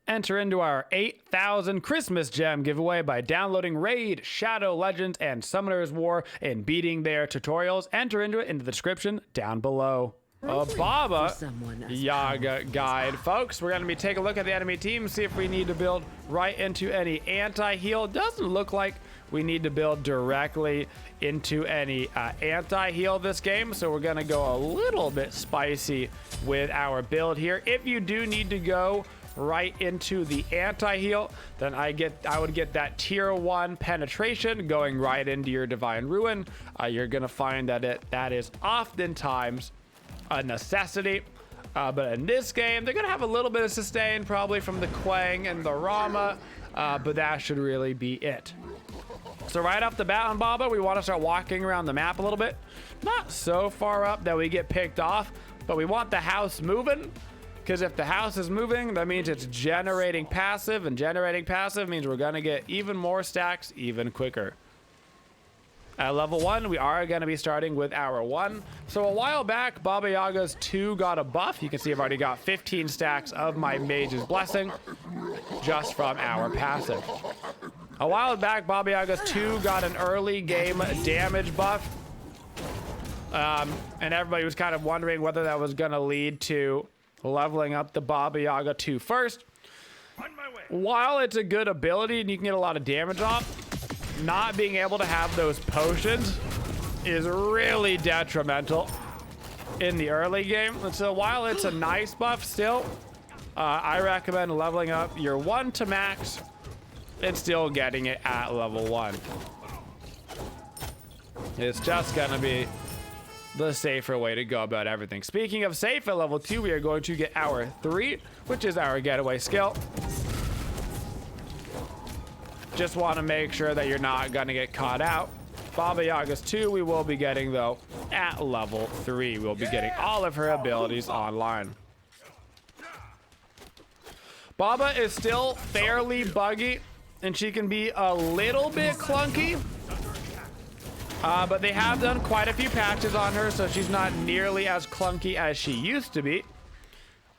Enter into our 8,000 Christmas gem giveaway by downloading Raid, Shadow Legends, and Summoner's War and beating their tutorials. Enter into it in the description down below. A Baba Yaga guide. Folks, we're going to be taking a look at the enemy team, see if we need to build right into any anti-heal. Doesn't look like we need to build directly into any anti-heal this game, so we're going to go a little bit spicy with our build here. If you do need to go right into the anti-heal, then I would get that tier 1 penetration going right into your divine ruin. You're gonna find that that is oftentimes a necessity, but in this game they're gonna have a little bit of sustain probably from the Quang and the Rama, but that should really be it. So right off the bat on Baba, we want to start walking around the map a little bit, not so far up that we get picked off, but we want the house moving. Because if the house is moving, that means it's generating passive, and generating passive means we're going to get even more stacks even quicker. At level 1, we are going to be starting with our 1. So a while back, Baba Yaga's 2 got a buff. You can see I've already got 15 stacks of my Mage's Blessing just from our passive. A while back, Baba Yaga's 2 got an early game damage buff. And everybody was kind of wondering whether that was going to lead to leveling up the Baba Yaga 2 first. While it's a good ability and you can get a lot of damage off, not being able to have those potions is really detrimental in the early game. And so while it's a nice buff still, I recommend leveling up your 1 to max and still getting it at level 1. It's just gonna be the safer way to go about everything. Speaking of safe, at level 2 we are going to get our 3, which is our getaway skill. Just want to make sure that you're not going to get caught out. Baba Yaga's 2 we will be getting though at level 3. We'll be getting all of her abilities online. Baba is still fairly buggy and she can be a little bit clunky. But they have done quite a few patches on her, so she's not nearly as clunky as she used to be.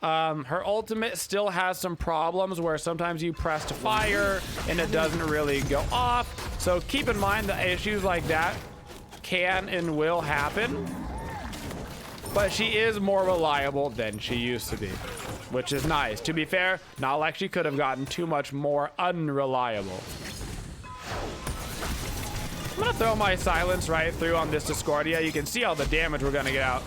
Her ultimate still has some problems where sometimes you press to fire and it doesn't really go off. So keep in mind that issues like that can and will happen. But she is more reliable than she used to be, which is nice. To be fair, not like she could have gotten too much more unreliable. I'm gonna throw my silence right through on this Discordia. You can see all the damage we're gonna get out.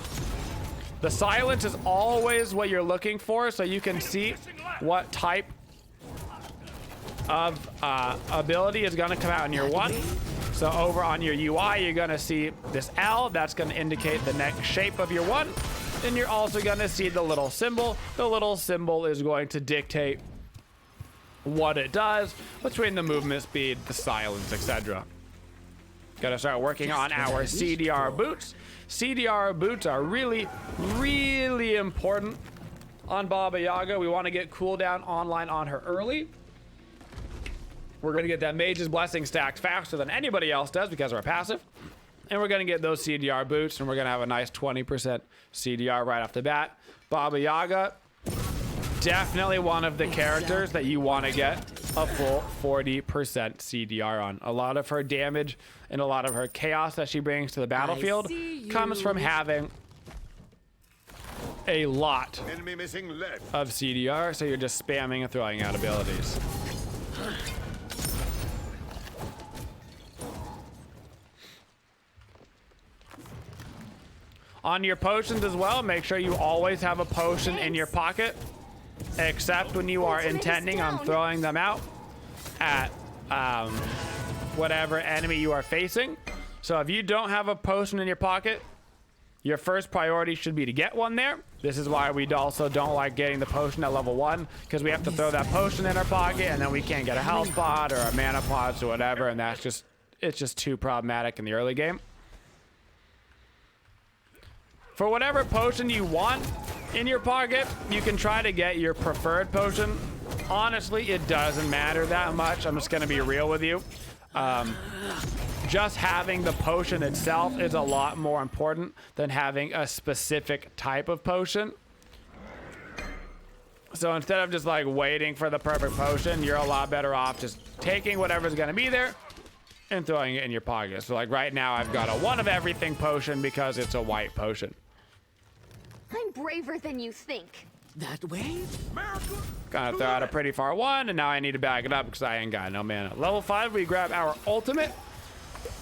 The silence is always what you're looking for, so you can see what type of ability is gonna come out in your 1. So over on your UI, you're gonna see this L. That's gonna indicate the next shape of your 1. And you're also gonna see the little symbol. The little symbol is going to dictate what it does between the movement speed, the silence, etc. Gotta start working on our CDR boots. CDR boots are really, really important on Baba Yaga. We want to get cooldown online on her early. We're gonna get that Mage's Blessing stacked faster than anybody else does because of our passive. And we're gonna get those CDR boots and we're gonna have a nice 20% CDR right off the bat. Baba Yaga, definitely one of the characters that you want to get a full 40% CDR on. A lot of her damage and a lot of her chaos that she brings to the battlefield comes from having a lot of CDR, so you're just spamming and throwing out abilities. On your potions as well, make sure you always have a potion in your pocket, except when you are intending on throwing them out at whatever enemy you are facing. So if you don't have a potion in your pocket, your first priority should be to get one there. This is why we also don't like getting the potion at level 1, because we have to throw that potion in our pocket and then we can't get a health pod or a mana pods or whatever, and it's just too problematic in the early game. For whatever potion you want in your pocket, you can try to get your preferred potion. Honestly, it doesn't matter that much. I'm just gonna be real with you. Just having the potion itself is a lot more important than having a specific type of potion. So instead of just like waiting for the perfect potion, you're a lot better off just taking whatever's gonna be there and throwing it in your pocket. So like right now I've got a one of everything potion because it's a white potion. I'm braver than you think. That way? Gonna throw out a pretty far one, and now I need to back it up because I ain't got no mana. Level 5, we grab our ultimate.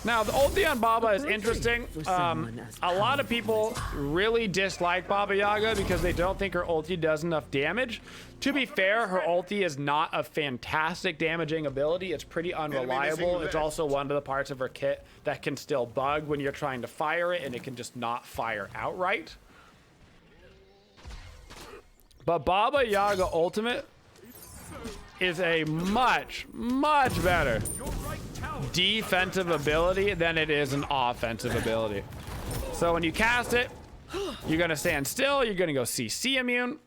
Now, the ulti on Baba is interesting. A lot of people really dislike Baba Yaga because they don't think her ulti does enough damage. To be fair, her ulti is not a fantastic damaging ability. It's pretty unreliable. It's also one of the parts of her kit that can still bug when you're trying to fire it, and it can just not fire outright. But Baba Yaga Ultimate is a much, much better defensive ability than it is an offensive ability. So when you cast it, you're gonna stand still, you're gonna go CC immune,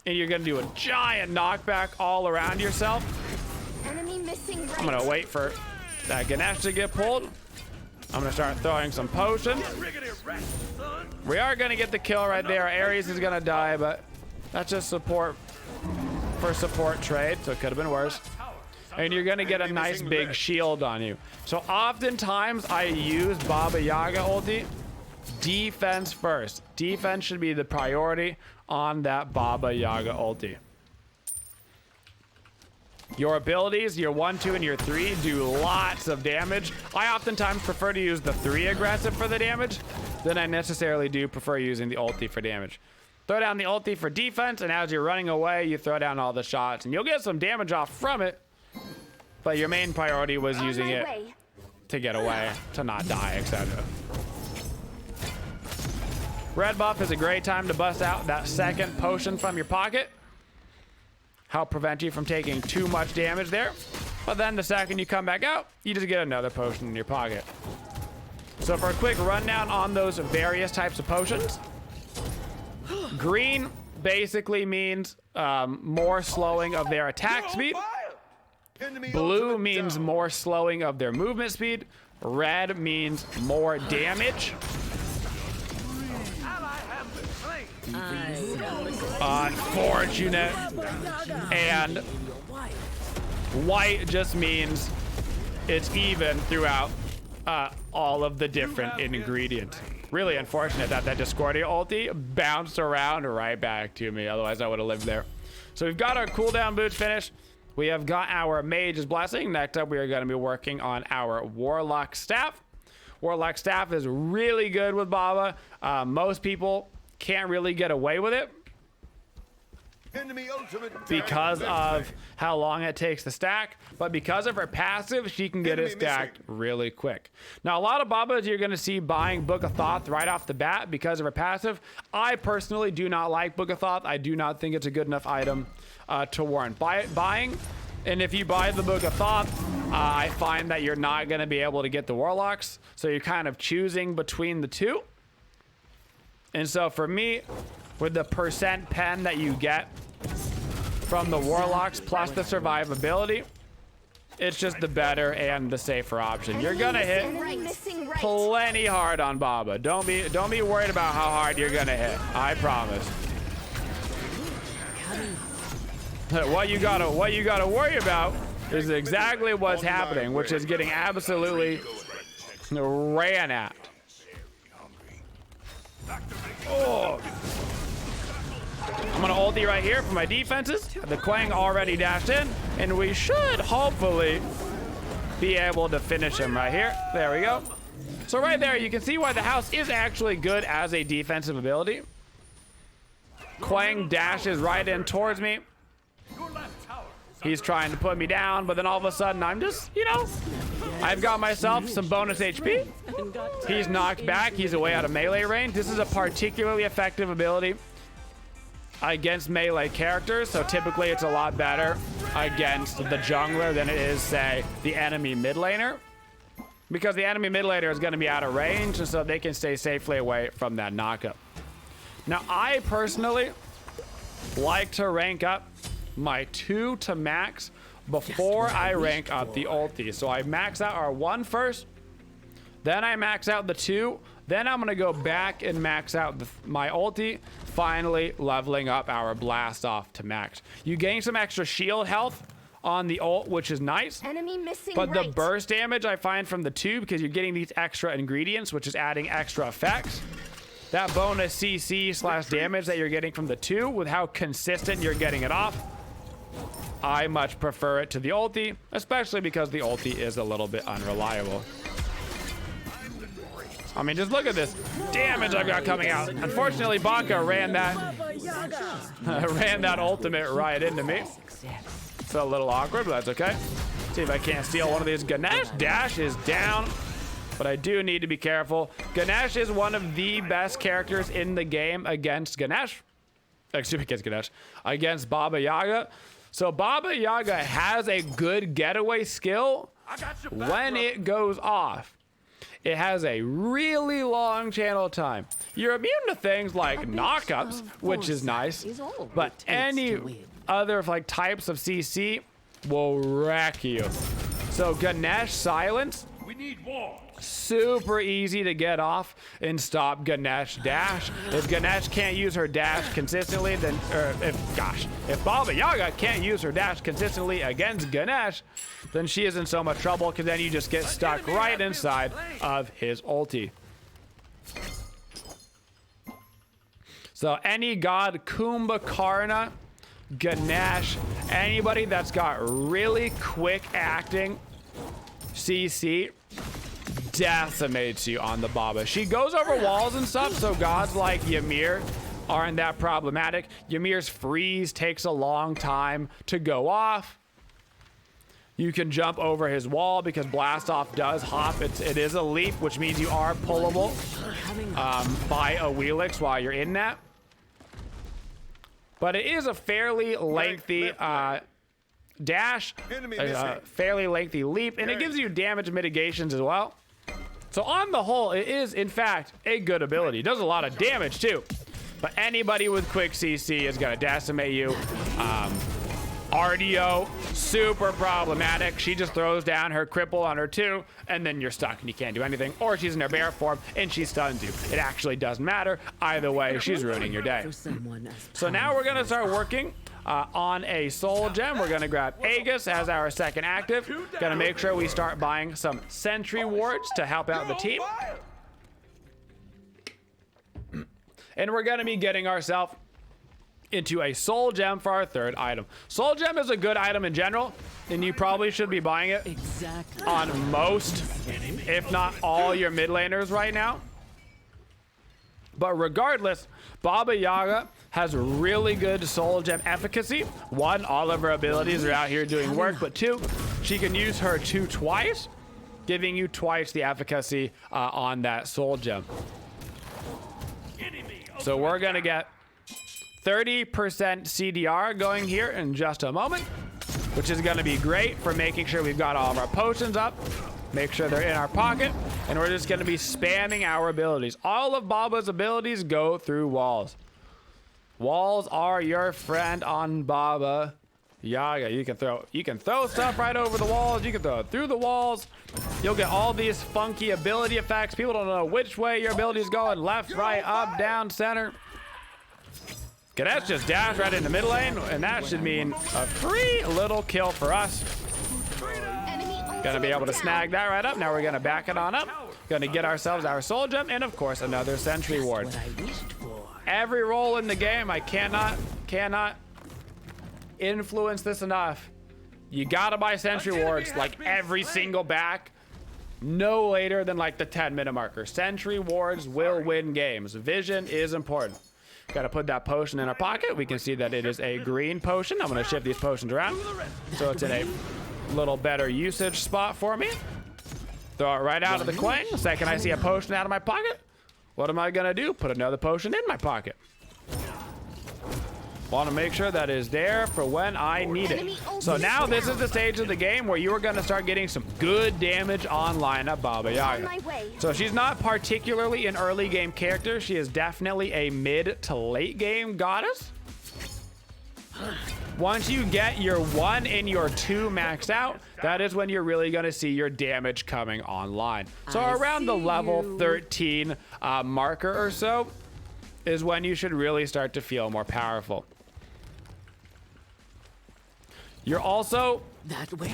and you're gonna do a giant knockback all around yourself. Enemy missing right. I'm gonna wait for that Ganesh to get pulled. I'm gonna start throwing some potions. We are gonna get the kill right there. Ares is gonna die, but that's just support for support trade, so it could have been worse. And you're gonna get a nice big shield on you. So oftentimes I use Baba Yaga ulti defense first. Defense should be the priority on that Baba Yaga ulti. Your abilities, your 1, 2, and your 3 do lots of damage. I oftentimes prefer to use the 3 aggressive for the damage than I necessarily do prefer using the ulti for damage. Throw down the ulti for defense, and as you're running away, you throw down all the shots, and you'll get some damage off from it. But your main priority was using it to get away, to not die, etc. Red buff is a great time to bust out that second potion from your pocket. Help prevent you from taking too much damage there. But then the second you come back out, you just get another potion in your pocket. So for a quick rundown on those various types of potions, green basically means more slowing of their attack speed. Blue means more slowing of their movement speed. Red means more damage. Unfortunate. And white just means it's even throughout all of the different ingredients. Really unfortunate that that Discordia ulti bounced around right back to me. Otherwise, I would have lived there. So we've got our cooldown boots finished. We have got our Mage's Blessing. Next up, we are going to be working on our Warlock Staff. Warlock Staff is really good with Baba. Most people can't really get away with it because of how long it takes to stack, but because of her passive, she can get it stacked really quick. Now, a lot of Babas you're going to see buying Book of Thoth right off the bat because of her passive. I personally do not like Book of Thoth. I do not think it's a good enough item to warrant buying. And if you buy the Book of Thoth, I find that you're not going to be able to get the Warlocks, so you're kind of choosing between the two. And so for me, with the percent pen that you get from the Warlocks plus the survivability, it's just the better and the safer option. You're gonna hit plenty hard on Baba. Don't be worried about how hard you're gonna hit. I promise. What you gotta worry about is exactly what's happening, which is getting absolutely ran at. Oh. I'm gonna ulti right here for my defenses. The Quang already dashed in, and we should hopefully be able to finish him right here. There we go. So right there, you can see why the house is actually good as a defensive ability. Quang dashes right in towards me. He's trying to put me down, but then all of a sudden I'm just, I've got myself some bonus HP. He's knocked back. He's away out of melee range. This is a particularly effective ability against melee characters, so typically it's a lot better against the jungler than it is, say, the enemy mid laner, because the enemy mid laner is going to be out of range, and so they can stay safely away from that knockup. Now, I personally like to rank up my 2 to max before I rank up the ulti. So I max out our 1 first, then I max out the 2, then I'm gonna go back and max out my ulti, finally leveling up our blast off to max. You gain some extra shield health on the ult, which is nice. Enemy missing But the right. burst damage I find from the 2, because you're getting these extra ingredients, which is adding extra effects. That bonus CC / damage that you're getting from the 2, with how consistent you're getting it off, I much prefer it to the ulti, especially because the ulti is a little bit unreliable. I mean, just look at this damage I've got coming out. Unfortunately, Baka ran that ultimate right into me. It's a little awkward, but that's okay. See if I can't steal one of these. Ganesh dash is down, but I do need to be careful. Ganesh is one of the best characters in the game against Ganesh. Excuse me, against Ganesh. Against Baba Yaga. So Baba Yaga has a good getaway skill when it goes off. It has a really long channel time. You're immune to things like knockups, which is nice, but any other like types of CC will wreck you. So Ganesh silence, super easy to get off and stop Ganesh dash. If Ganesh can't use her dash consistently, then if Baba Yaga can't use her dash consistently against Ganesh, then she is in so much trouble, because then you just get stuck right inside of his ulti. So any god, Kumbhakarna, Ganesh, anybody that's got really quick acting CC decimates you on the Baba. She goes over walls and stuff, so gods like Ymir aren't that problematic. Ymir's freeze takes a long time to go off. You can jump over his wall because blast off does hop. It is a leap, which means you are pullable by a Wheelix while you're in that. But it is a fairly lengthy dash, a fairly lengthy leap, and it gives you damage mitigations as well. So on the whole, it is in fact a good ability. It does a lot of damage too. But anybody with quick CC is gonna decimate you. RDO, super problematic. She just throws down her cripple on her 2, and then you're stuck and you can't do anything. Or she's in her bear form and she stuns you. It actually doesn't matter. Either way, she's ruining your day. So now we're gonna start working on a soul gem. We're gonna grab Aegis as our second active. Gonna make sure we start buying some sentry wards to help out the team. And we're gonna be getting ourselves into a soul gem for our third item. Soul gem is a good item in general, and you probably should be buying it on most, if not all, your mid laners right now. But regardless, Baba Yaga has really good soul gem efficacy. 1, all of her abilities are out here doing work, but 2, she can use her 2 twice, giving you twice the efficacy on that soul gem. So we're gonna get 30% CDR going here in just a moment, which is going to be great for making sure we've got all of our potions up, make sure they're in our pocket, and we're just going to be spamming our abilities. All of Baba's abilities go through walls. Walls are your friend on Baba Yaga. You can throw stuff right over the walls, you can throw it through the walls. You'll get all these funky ability effects. People don't know which way your ability's going, left, right, up, down, center. Ganesh just dash right in the mid lane, and that should mean a free little kill for us. Gonna be able to snag that right up. Now we're gonna back it on up. Gonna get ourselves our soul gem, and of course another sentry ward. Every role in the game, I cannot influence this enough. You gotta buy sentry wards like every single back, no later than like the 10-minute marker. Sentry wards will win games. Vision is important. Got to put that potion in our pocket. We can see that it is a green potion. I'm going to shift these potions around so it's in a little better usage spot for me. Throw it right out of the quang. The second I see a potion out of my pocket, what am I going to do? Put another potion in my pocket. Want to make sure that is there for when I need it. So now this is the stage of the game where you are going to start getting some good damage online at Baba Yaga. So she's not particularly an early game character. She is definitely a mid to late game goddess. Once you get your 1 and your 2 maxed out, that is when you're really going to see your damage coming online. So around the level 13 marker or so, is when you should really start to feel more powerful. You're also That way?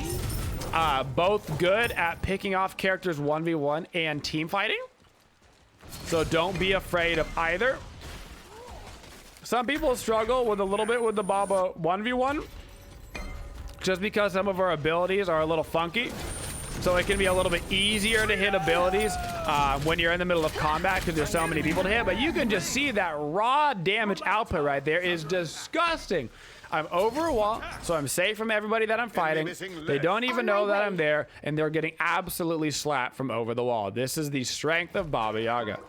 both good at picking off characters 1v1 and team fighting. So don't be afraid of either. Some people struggle with a little bit with the Baba 1v1 just because some of her abilities are a little funky. So it can be a little bit easier to hit abilities when you're in the middle of combat because there's so many people to hit. But you can just see that raw damage output right there is disgusting. I'm over a wall, so I'm safe from everybody that I'm fighting. They don't even know that I'm there, and they're getting absolutely slapped from over the wall. This is the strength of Baba Yaga.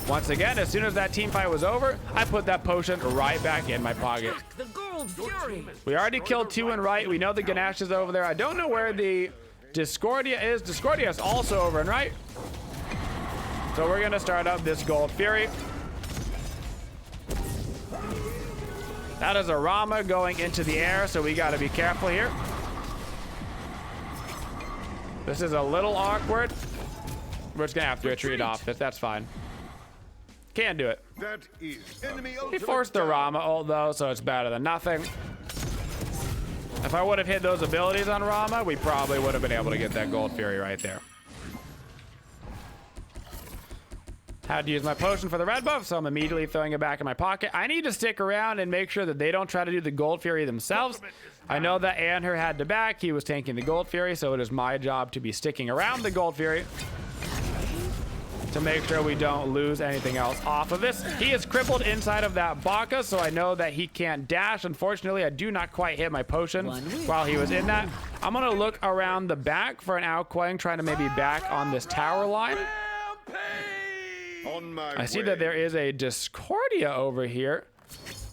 Once again, as soon as that team fight was over, I put that potion right back in my pocket. The gold fury. We already killed 2 in right. We know the Ganesh is over there. I don't know where the Discordia is. Discordia is also over in right. So we're going to start up this gold fury. That is a Rama going into the air, so we got to be careful here. This is a little awkward. We're just going to have to retreat off this. That's fine. Can't do it. That is enemy He ultimate forced the down. Rama ult, though, so it's better than nothing. If I would have hit those abilities on Rama, we probably would have been able to get that Gold Fury right there. Had to use my potion for the red buff, so I'm immediately throwing it back in my pocket. I need to stick around and make sure that they don't try to do the Gold Fury themselves. I know that Anher had to back. He was tanking the Gold Fury, so it is my job to be sticking around the Gold Fury to make sure we don't lose anything else off of this. He is crippled inside of that Baka, so I know that he can't dash. Unfortunately, I do not quite hit my potion while he was in that. I'm going to look around the back for an outquang, trying to maybe back on this tower line. On my I see way. that there is a Discordia over here.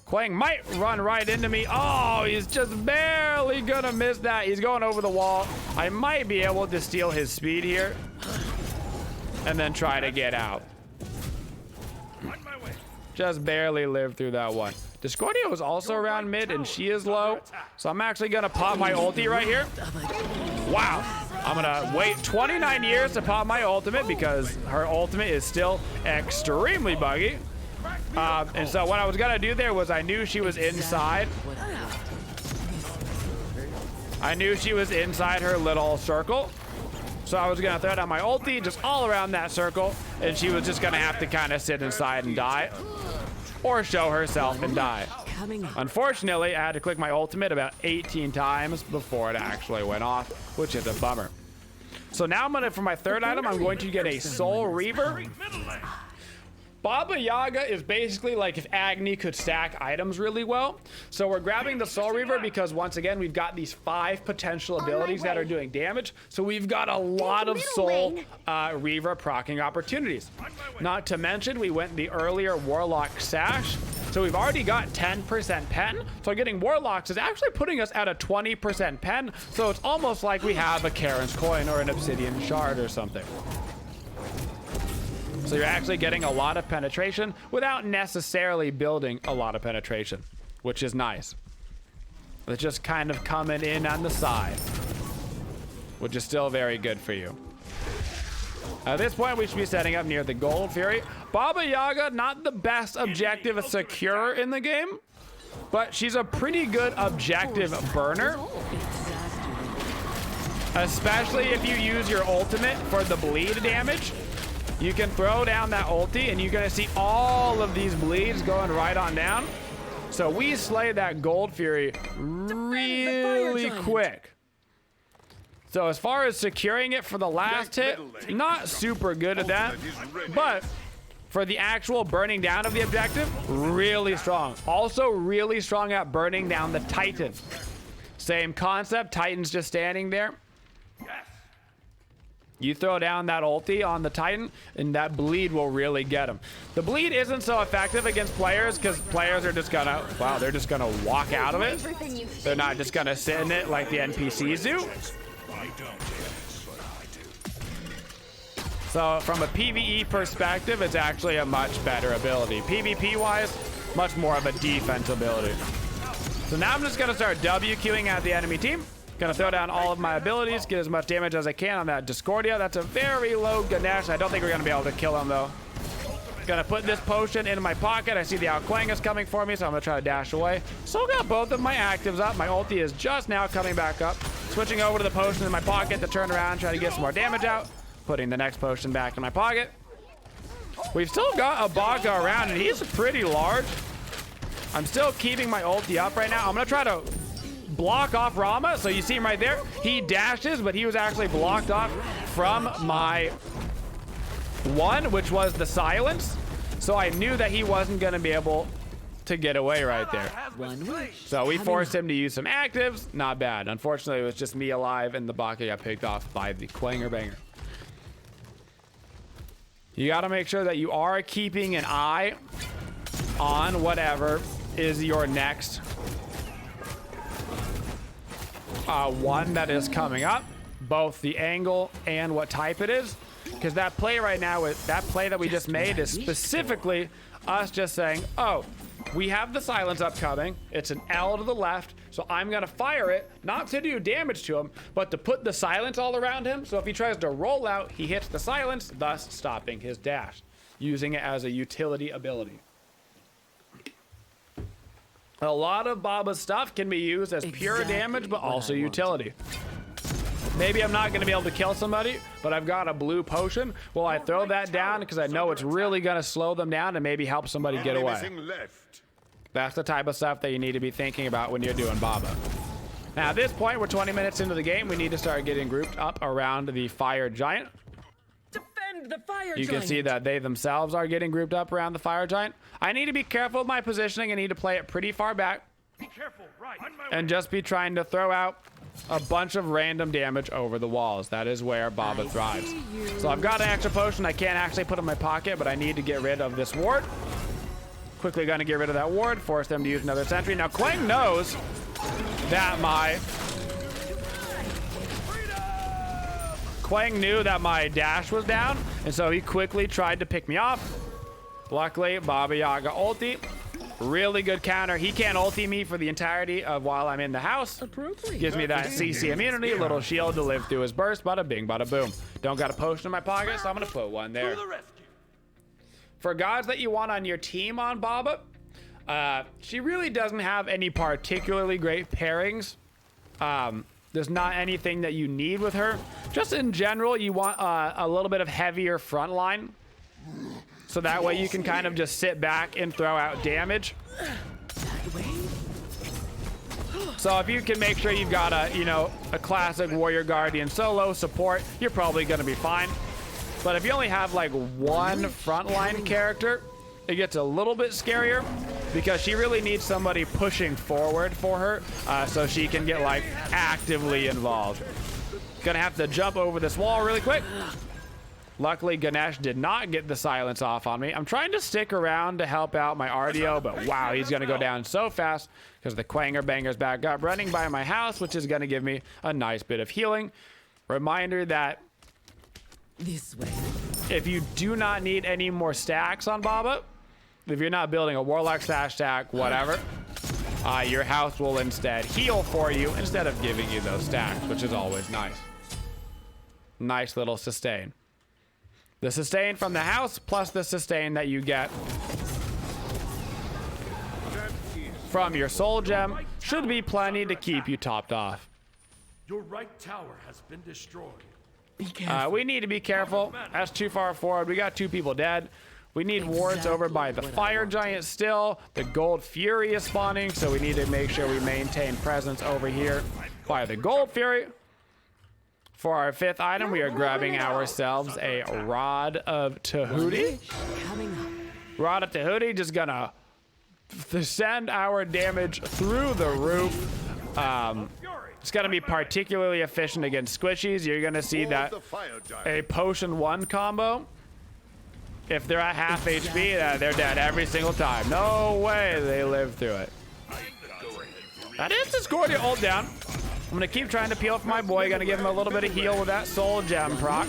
Quang might run right into me. Oh, he's just barely gonna miss that. He's going over the wall. I might be able to steal his speed here and then try to get out. Just barely lived through that one. Discordia was also around mid and she is low. So I'm actually gonna pop my ulti right here. Wow. I'm gonna wait 29 years to pop my ultimate because her ultimate is still extremely buggy. And so what I was gonna do there was I knew she was inside. I knew she was inside her little circle. So I was gonna throw down my ulti just all around that circle, and she was just gonna have to kind of sit inside and die, or show herself and die. Unfortunately, I had to click my ultimate about 18 times before it actually went off, which is a bummer. So now I'm gonna, for my third item, I'm going to get a Soul Reaver. Baba Yaga is basically like if Agni could stack items really well. So we're grabbing the Soul Reaver because once again, we've got these 5 potential abilities that are doing damage. So we've got a lot of Soul Reaver proccing opportunities. Not to mention, we went the earlier Warlock Sash. So we've already got 10% pen. So getting Warlocks is actually putting us at a 20% pen. So it's almost like we have a Karen's Coin or an Obsidian Shard or something. So you're actually getting a lot of penetration without necessarily building a lot of penetration, which is nice. It's just kind of coming in on the side, which is still very good for you. At this point, we should be setting up near the Gold Fury. Baba Yaga, not the best objective secure in the game, but she's a pretty good objective burner. Especially if you use your ultimate for the bleed damage. You can throw down that ulti and you're gonna see all of these bleeds going right on down. So we slay that Gold Fury really quick. So as far as securing it for the last hit, not super good at that, but for the actual burning down of the objective, really strong. Also really strong at burning down the Titan. Same concept, Titan's just standing there. You throw down that ulti on the Titan, and that bleed will really get him. The bleed isn't so effective against players because players are just gonna, wow, they're just gonna walk out of it. They're not just gonna sit in it like the NPCs do. So from a PvE perspective, it's actually a much better ability. PvP-wise, much more of a defense ability. So now I'm just gonna start W-queuing at the enemy team. Gonna throw down all of my abilities, get as much damage as I can on that Discordia. That's a very low Ganesh. I don't think we're gonna be able to kill him though. Gonna put this potion in my pocket. I see the Outquang is coming for me, so I'm gonna try to dash away. Still got both of my actives up. My ulti is just now coming back up. Switching over to the potion in my pocket to turn around, try to get some more damage out. Putting the next potion back in my pocket. We've still got a Baga around, and he's pretty large. I'm still keeping my ulti up right now. I'm gonna try to block off Rama. So you see him right there. He dashes, but he was actually blocked off from my one, which was the silence. So I knew that he wasn't gonna be able to get away right there. So we forced him to use some actives. Not bad. Unfortunately, it was just me alive, and the Baga got picked off by the Quanger Banger. You got to make sure that you are keeping an eye on whatever is your next one that is coming up, both the angle and what type it is, because that play right now, that play that we just made is specifically us just saying, oh, we have the silence upcoming. It's an L to the left, so I'm gonna fire it, not to do damage to him, but to put the silence all around him. So if he tries to roll out, he hits the silence, thus stopping his dash, using it as a utility ability. A lot of Baba's stuff can be used as pure damage, but also utility. Maybe I'm not gonna be able to kill somebody, but I've got a blue potion. Well, I throw that down because I know it's really gonna slow them down and maybe help somebody get away. That's the type of stuff that you need to be thinking about when you're doing Baba. Now at this point, we're 20 minutes into the game. We need to start getting grouped up around the fire giant. Defend the fire giant. You can see that they themselves are getting grouped up around the fire giant. I need to be careful with my positioning. I need to play it pretty far back. Be careful, right? And just be trying to throw out a bunch of random damage over the walls. That is where Baba thrives. So I've got an extra potion I can't actually put in my pocket, but I need to get rid of this ward. Quickly gonna get rid of that ward, force them to use another sentry. Now Quang knows that Quang knew that my dash was down, and so he quickly tried to pick me off. Luckily, Baba Yaga ulti. Really good counter. He can't ulti me for the entirety of while I'm in the house. Gives me that CC immunity, little shield to live through his burst. Bada bing, bada boom. Don't got a potion in my pocket, so I'm gonna put one there. For gods that you want on your team on Baba, she really doesn't have any particularly great pairings. There's not anything that you need with her. Just in general, you want a little bit of heavier front line. So that way you can kind of just sit back and throw out damage. So if you can make sure you've got a classic warrior guardian solo support, you're probably gonna be fine. But if you only have like one frontline character, it gets a little bit scarier because she really needs somebody pushing forward for her so she can get like actively involved. Gonna have to jump over this wall really quick. Luckily, Ganesh did not get the silence off on me. I'm trying to stick around to help out my RDO, but wow, he's gonna go down so fast because the Quanger Banger's back up, running by my house, which is gonna give me a nice bit of healing. Reminder that This way. if you do not need any more stacks on Baba, if you're not building a Warlock stack, whatever, your house will instead heal for you instead of giving you those stacks, which is always nice. Nice little sustain. The sustain from the house plus the sustain that you get from your soul gem should be plenty to keep you topped off. Your right tower has been destroyed. Be careful. We need to be careful. That's too far forward. We got 2 people dead. We need wards over by the fire giant still. The gold fury is spawning, so we need to make sure we maintain presence over here by the gold fury. For our 5th item, we are grabbing ourselves a Rod of Tahuti. Rod of Tahuti just gonna send our damage through the roof. It's gonna be particularly efficient against squishies. You're gonna see that a potion 1 combo, if they're at half HP, they're dead every single time. No way they live through it. That is Discordia ult down. I'm gonna keep trying to peel for my boy. Gonna give him a little bit of heal with that soul gem proc.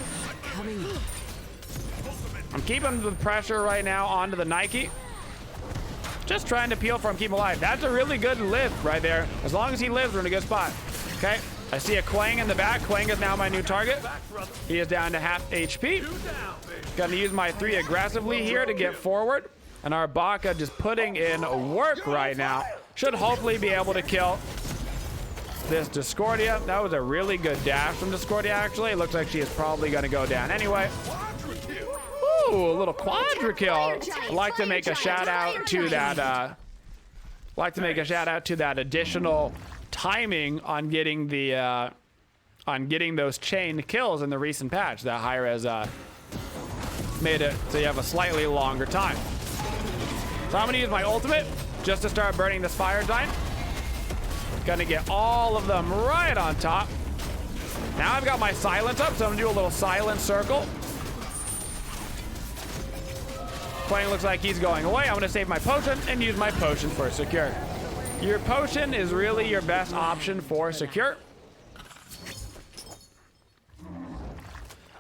I'm keeping the pressure right now onto the Nike. Just trying to peel for him, keep him alive. That's a really good live right there. As long as he lives, we're in a good spot. Okay, I see a Quang in the back. Quang is now my new target. He is down to half HP. Gonna use my 3 aggressively here to get forward. And our Baka just putting in work right now. Should hopefully be able to kill this Discordia. That was a really good dash from Discordia, actually. It looks like she is probably gonna go down anyway. Ooh, a little quadra kill. I'd like to make a shout out to that, additional timing on getting the, those chain kills in the recent patch. That hi-rez, made it so you have a slightly longer time. So I'm gonna use my ultimate just to start burning this fire giant. Gonna get all of them right on top. Now I've got my silence up, so I'm gonna do a little silent circle. Quang looks like he's going away. I'm gonna save my potion and use my potion for secure. Your potion is really your best option for secure.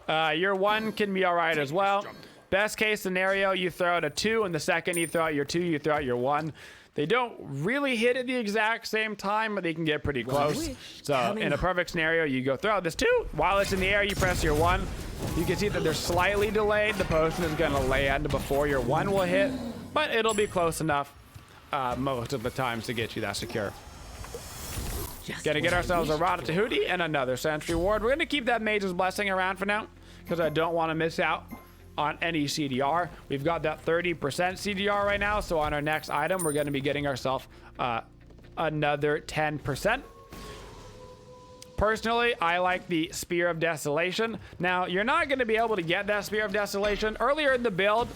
Your 1 can be all right as well. Best case scenario, you throw out a 2, and the second you throw out your 2, you throw out your 1. They don't really hit at the exact same time, but they can get pretty close. So in a perfect scenario, you go throw out this 2. While it's in the air, you press your 1. You can see that they're slightly delayed. The potion is gonna land before your 1 will hit, but it'll be close enough most of the times to get you that secure. Gonna get ourselves a Rada Tahuti and another Sentry Ward. We're gonna keep that Mage's Blessing around for now, because I don't want to miss out on any CDR. We've got that 30% CDR right now, so on our next item, we're gonna be getting ourselves another 10%. Personally, I like the Spear of Desolation. Now, you're not gonna be able to get that Spear of Desolation. Earlier in the build,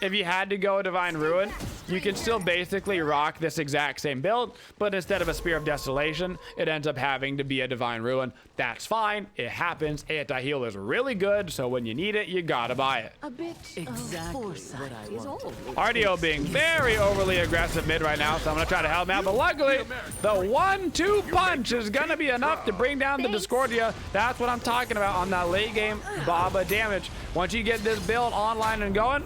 if you had to go Divine Ruin, you can still basically rock this exact same build, but instead of a Spear of Desolation, it ends up having to be a Divine Ruin. That's fine. It happens. Anti-heal is really good, so when you need it, you gotta buy it. A bit Exactly of foresight what I is want. old. RDO being very overly aggressive mid right now, so I'm gonna try to help him out, but luckily, the 1-2 punch is gonna be enough to bring down the Discordia. That's what I'm talking about on that late game Baba damage. Once you get this build online and going,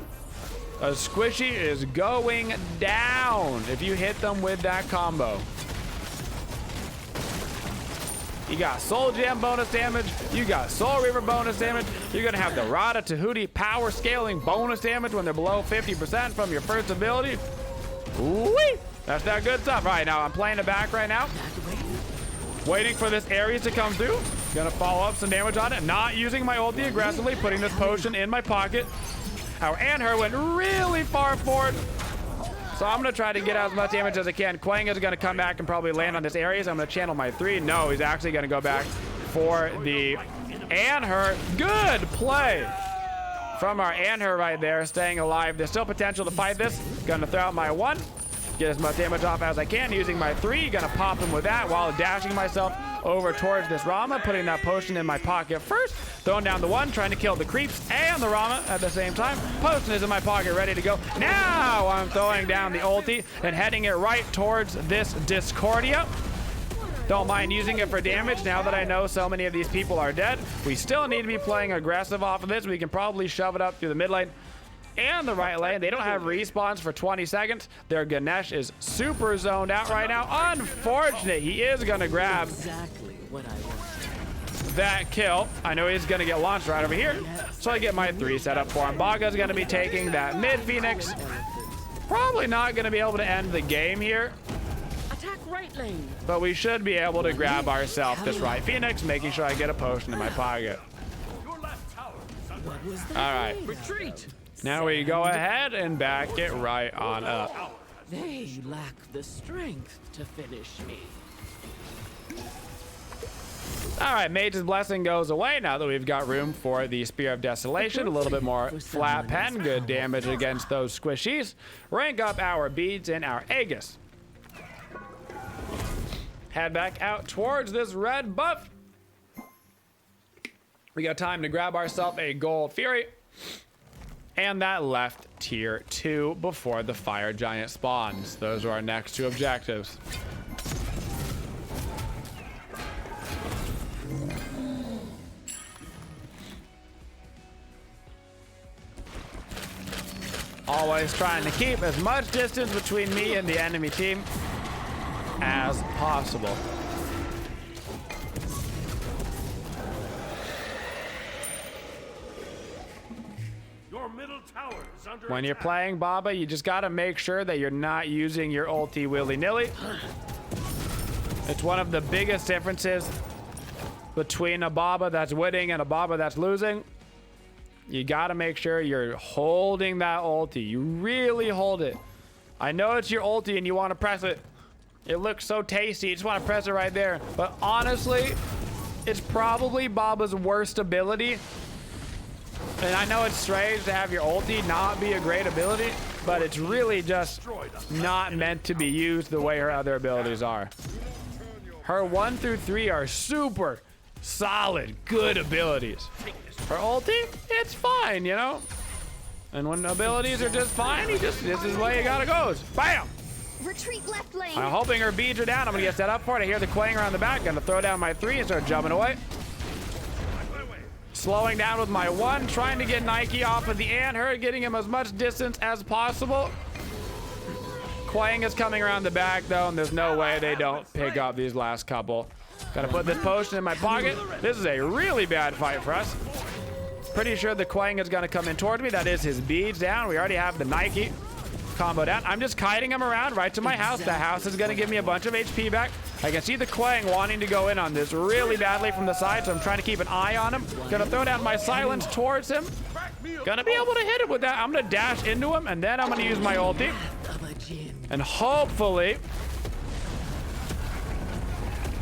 a squishy is going down if you hit them with that combo. You got Soul Gem bonus damage. You got Soul Reaver bonus damage. You're going to have the Rada Tahuti power scaling bonus damage when they're below 50% from your first ability. Ooh-wee. That's that good stuff. Right now, I'm playing it back right now. Waiting for this Ares to come through. Gonna follow up some damage on it. Not using my ulti aggressively. Putting this potion in my pocket. Our Anher went really far forward. So I'm gonna try to get as much damage as I can. Quang is gonna come back and probably land on this Ares. I'm gonna channel my 3. No, he's actually gonna go back for the Anher. Good play from our Anher right there, staying alive. There's still potential to fight this. Gonna throw out my 1. Get as much damage off as I can using my 3. Gonna pop him with that while dashing myself over towards this Rama, putting that potion in my pocket first. Throwing down the 1, trying to kill the creeps and the Rama at the same time. Potion is in my pocket, ready to go. Now I'm throwing down the ulti and heading it right towards this Discordia. Don't mind using it for damage now that I know so many of these people are dead. We still need to be playing aggressive off of this. We can probably shove it up through the mid lane and the right lane. They don't have respawns for 20 seconds. Their Ganesh is super zoned out right now. Unfortunate. He is going to grab Exactly what I want. that kill. I know he's going to get launched right over here. So I get my 3 set up for him. Baga's going to be taking that mid Phoenix. Probably not going to be able to end the game here. Attack right lane. But we should be able to grab ourselves this right Phoenix, making sure I get a potion in my pocket. What was that? All right. Retreat. Now we go ahead and back it right on up. They lack the strength to finish me. All right, Mage's Blessing goes away now that we've got room for the Spear of Desolation. A little bit more flat pen, good damage against those squishies. Rank up our beads and our Aegis. Head back out towards this red buff. We got time to grab ourselves a Gold Fury and that left tier 2 before the Fire Giant spawns. Those are our next 2 objectives. Always trying to keep as much distance between me and the enemy team as possible. Your middle tower is under When you're attack. playing Baba, you just gotta make sure that you're not using your ulti willy-nilly. It's one of the biggest differences between a Baba that's winning and a Baba that's losing. You gotta make sure you're holding that ulti. You really hold it. I know it's your ulti and you want to press it. It looks so tasty. You just want to press it right there. But honestly, it's probably Baba's worst ability. And I know it's strange to have your ulti not be a great ability, but it's really just not meant to be used the way her other abilities are. Her 1 through 3 are super solid, good abilities. Her ulti, it's fine, you know? And when abilities are just fine, this is the way you gotta go. Bam! Retreat left lane. I'm hoping her beads are down. I'm gonna get set up for it. I hear the quang around the back. Gonna throw down my 3 and start jumping away. Slowing down with my 1, trying to get Nike off of the ant, her getting him as much distance as possible. Quang is coming around the back though, and there's no way they don't pick up these last couple. Gotta put this potion in my pocket. This is a really bad fight for us. Pretty sure the Quang is gonna come in towards me. That is his beads down. We already have the Nike combo down. I'm just kiting him around right to my house. That house is gonna give me a bunch of HP back. I can see the Quang wanting to go in on this really badly from the side, so I'm trying to keep an eye on him. Gonna throw down my silence towards him. Gonna be able to hit him with that. I'm gonna dash into him, and then I'm gonna use my ulti. And hopefully,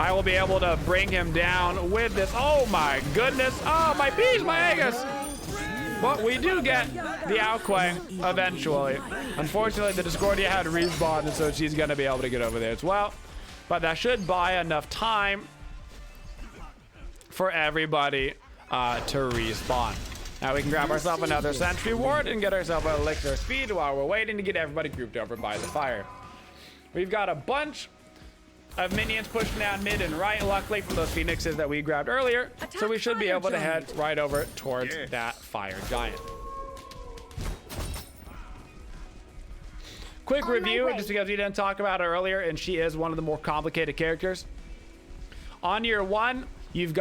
I will be able to bring him down with this. Oh my goodness. Oh, my bees, my Aegis. But we do get the Outquang eventually. Unfortunately, the Discordia had respawn, and so she's going to be able to get over there as well. But that should buy enough time for everybody to respawn. Now we can grab ourselves another Sentry Ward and get ourselves an Elixir of Speed while we're waiting to get everybody grouped over by the fire. We've got a bunch of minions pushing down mid and right, luckily from those Phoenixes that we grabbed earlier. So we should be able to head right over towards that fire giant. Quick review, just because we didn't talk about her earlier, and she is one of the more complicated characters. On your 1, you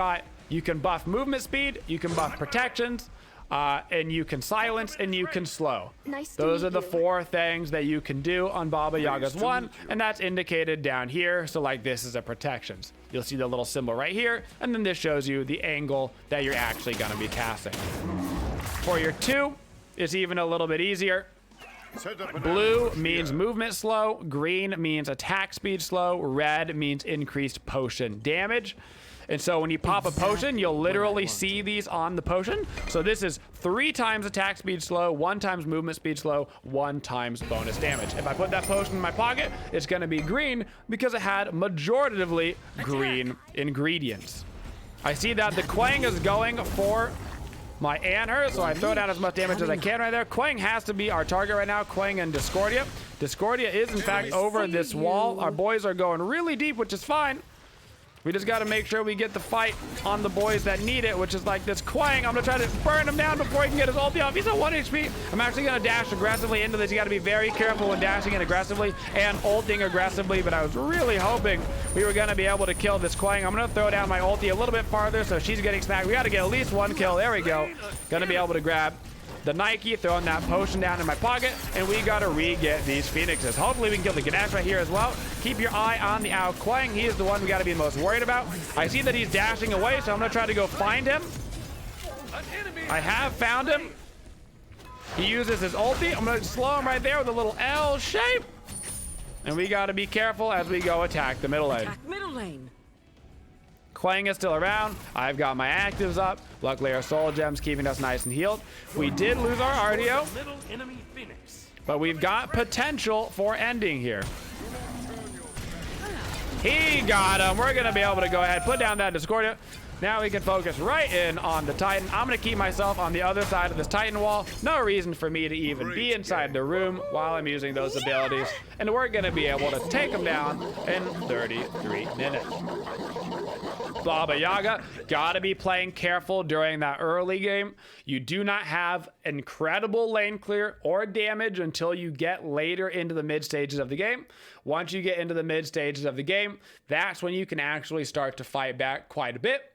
can buff movement speed, you can buff protections, and you can silence, and you can slow. Those are the 4 things that you can do on Baba Yaga's 1, and that's indicated down here. So like this is a protections. You'll see the little symbol right here, and then this shows you the angle that you're actually going to be casting. For your 2, it's even a little bit easier. Blue means movement slow, green means attack speed slow, red means increased potion damage. And so when you pop a potion, you'll literally see these on the potion. So this is 3 times attack speed slow, 1 times movement speed slow, 1 times bonus damage. If I put that potion in my pocket, it's gonna be green because it had majoritively green ingredients. I see that the Quang is going for my Anher, so I throw down as much damage as I can right there. Quang has to be our target right now, Quang and Discordia. Discordia is in fact over this wall. Our boys are going really deep, which is fine. We just got to make sure we get the fight on the boys that need it, which is like this Quang. I'm going to try to burn him down before he can get his ulti off. He's at 1 HP. I'm actually going to dash aggressively into this. You got to be very careful when dashing in aggressively and ulting aggressively, but I was really hoping we were going to be able to kill this Quang. I'm going to throw down my ulti a little bit farther so she's getting smacked. We got to get at least 1 kill. There we go. Going to be able to grab the Nike, throwing that potion down in my pocket, and we gotta re-get these Phoenixes. Hopefully we can kill the Ganesh right here as well. Keep your eye on the Ao Quang. He is the one we gotta be the most worried about. I see that he's dashing away, so I'm gonna try to go find him. I have found him. He uses his ulti. I'm gonna slow him right there with a little L shape. And we gotta be careful as we go attack the middle lane. Attack middle lane. Quang is still around. I've got my actives up. Luckily, our soul gems keeping us nice and healed. We did lose our RDO, Little enemy Phoenix. but we've got potential for ending here. He got him. We're going to be able to go ahead, put down that Discordia. Now we can focus right in on the Titan. I'm going to keep myself on the other side of this Titan wall. No reason for me to even be inside the room while I'm using those abilities. And we're going to be able to take him down in 33 minutes. Baba Yaga, gotta be playing careful during that early game. You do not have incredible lane clear or damage until you get later into the mid stages of the game. Once you get into the mid stages of the game, that's when you can actually start to fight back quite a bit.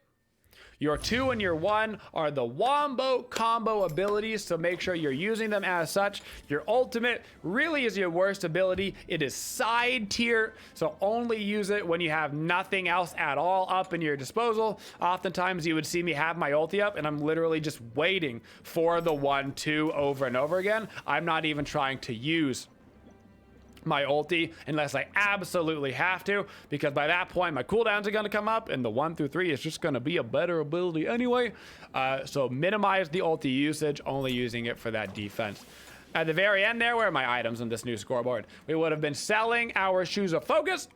Your 2 and your 1 are the wombo combo abilities, so make sure you're using them as such. Your ultimate really is your worst ability. It is side tier, so only use it when you have nothing else at all up in your disposal. Oftentimes you would see me have my ulti up and I'm literally just waiting for the 1-2 over and over again. I'm not even trying to use my ulti unless I absolutely have to, because by that point my cooldowns are going to come up and the 1 through 3 is just going to be a better ability anyway. So minimize the ulti usage, only using it for that defense. At the very end there, where are my items on this new scoreboard? We would have been selling our Shoes of Focus,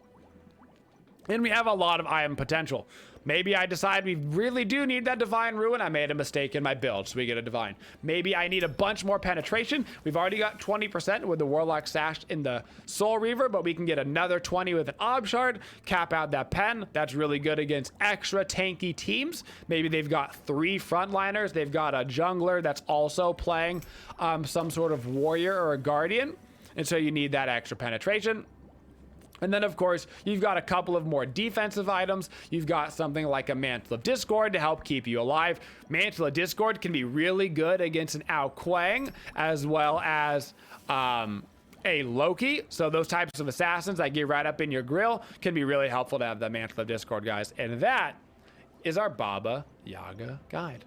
and we have a lot of item potential. Maybe I decide we really do need that Divine Ruin. I made a mistake in my build, so we get a Divine. Maybe I need a bunch more penetration. We've already got 20% with the Warlock stashed in the Soul Reaver, but we can get another 20 with an Ob Shard, cap out that pen. That's really good against extra tanky teams. Maybe they've got 3 frontliners. They've got a jungler that's also playing some sort of warrior or a guardian, and so you need that extra penetration. And then, of course, you've got a couple of more defensive items. You've got something like a Mantle of Discord to help keep you alive. Mantle of Discord can be really good against an Ao Kuang, as well as a Loki. So those types of assassins that get right up in your grill can be really helpful to have the Mantle of Discord, guys. And that is our Baba Yaga guide.